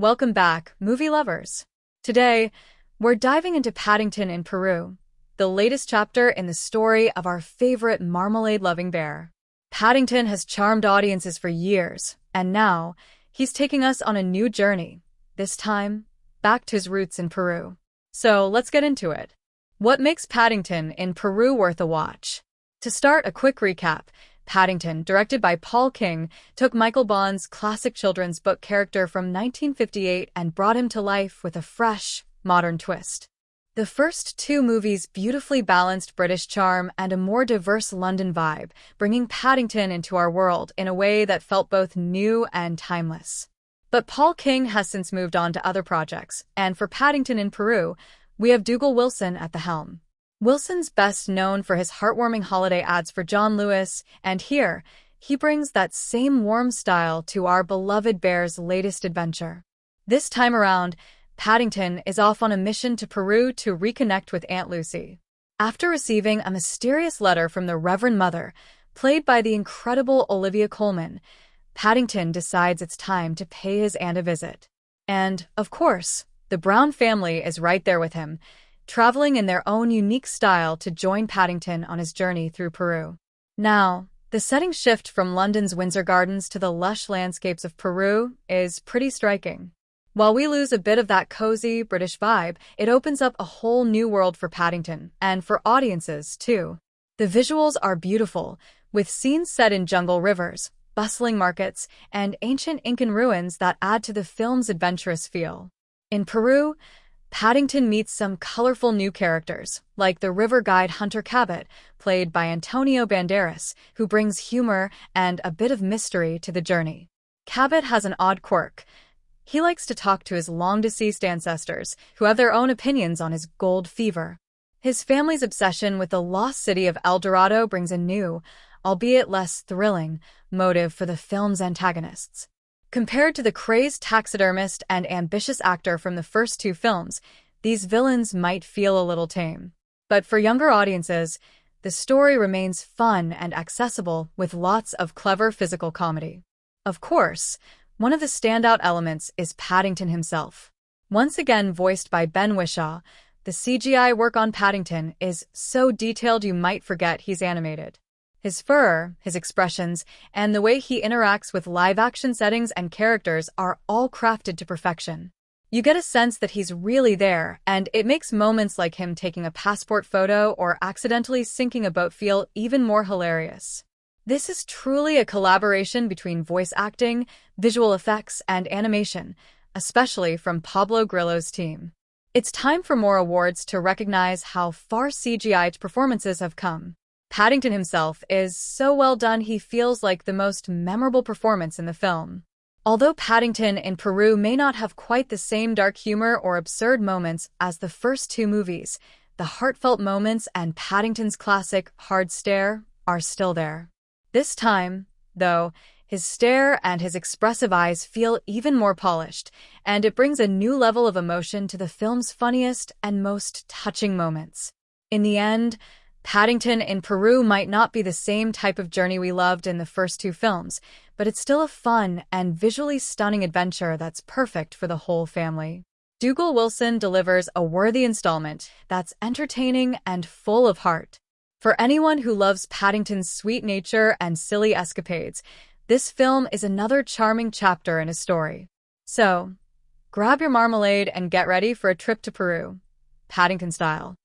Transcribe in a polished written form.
Welcome back, movie lovers. Today, we're diving into Paddington in Peru, the latest chapter in the story of our favorite marmalade-loving bear. Paddington has charmed audiences for years, and now, he's taking us on a new journey, this time, back to his roots in Peru. So, let's get into it. What makes Paddington in Peru worth a watch? To start, a quick recap. Paddington, directed by Paul King, took Michael Bond's classic children's book character from 1958 and brought him to life with a fresh, modern twist. The first two movies beautifully balanced British charm and a more diverse London vibe, bringing Paddington into our world in a way that felt both new and timeless. But Paul King has since moved on to other projects, and for Paddington in Peru, we have Dougal Wilson at the helm. Wilson's best known for his heartwarming holiday ads for John Lewis, and here, he brings that same warm style to our beloved bear's latest adventure. This time around, Paddington is off on a mission to Peru to reconnect with Aunt Lucy. After receiving a mysterious letter from the Reverend Mother, played by the incredible Olivia Colman, Paddington decides it's time to pay his aunt a visit. And, of course, the Brown family is right there with him, traveling in their own unique style to join Paddington on his journey through Peru. Now, the setting shift from London's Windsor Gardens to the lush landscapes of Peru is pretty striking. While we lose a bit of that cozy British vibe, it opens up a whole new world for Paddington, and for audiences, too. The visuals are beautiful, with scenes set in jungle rivers, bustling markets, and ancient Incan ruins that add to the film's adventurous feel. In Peru, Paddington meets some colorful new characters, like the river guide Hunter Cabot, played by Antonio Banderas, who brings humor and a bit of mystery to the journey. Cabot has an odd quirk. He likes to talk to his long-deceased ancestors, who have their own opinions on his gold fever. His family's obsession with the lost city of El Dorado brings a new, albeit less thrilling, motive for the film's antagonists. Compared to the crazed taxidermist and ambitious actor from the first two films, these villains might feel a little tame. But for younger audiences, the story remains fun and accessible with lots of clever physical comedy. Of course, one of the standout elements is Paddington himself. Once again voiced by Ben Whishaw, the CGI work on Paddington is so detailed you might forget he's animated. His fur, his expressions, and the way he interacts with live-action settings and characters are all crafted to perfection. You get a sense that he's really there, and it makes moments like him taking a passport photo or accidentally sinking a boat feel even more hilarious. This is truly a collaboration between voice acting, visual effects, and animation, especially from Pablo Grillo's team. It's time for more awards to recognize how far CGI performances have come. Paddington himself is so well done he feels like the most memorable performance in the film. Although Paddington in Peru may not have quite the same dark humor or absurd moments as the first two movies, the heartfelt moments and Paddington's classic hard stare are still there. This time, though, his stare and his expressive eyes feel even more polished, and it brings a new level of emotion to the film's funniest and most touching moments. In the end, Paddington in Peru might not be the same type of journey we loved in the first two films, but it's still a fun and visually stunning adventure that's perfect for the whole family. Dougal Wilson delivers a worthy installment that's entertaining and full of heart. For anyone who loves Paddington's sweet nature and silly escapades, this film is another charming chapter in his story. So, grab your marmalade and get ready for a trip to Peru, Paddington style.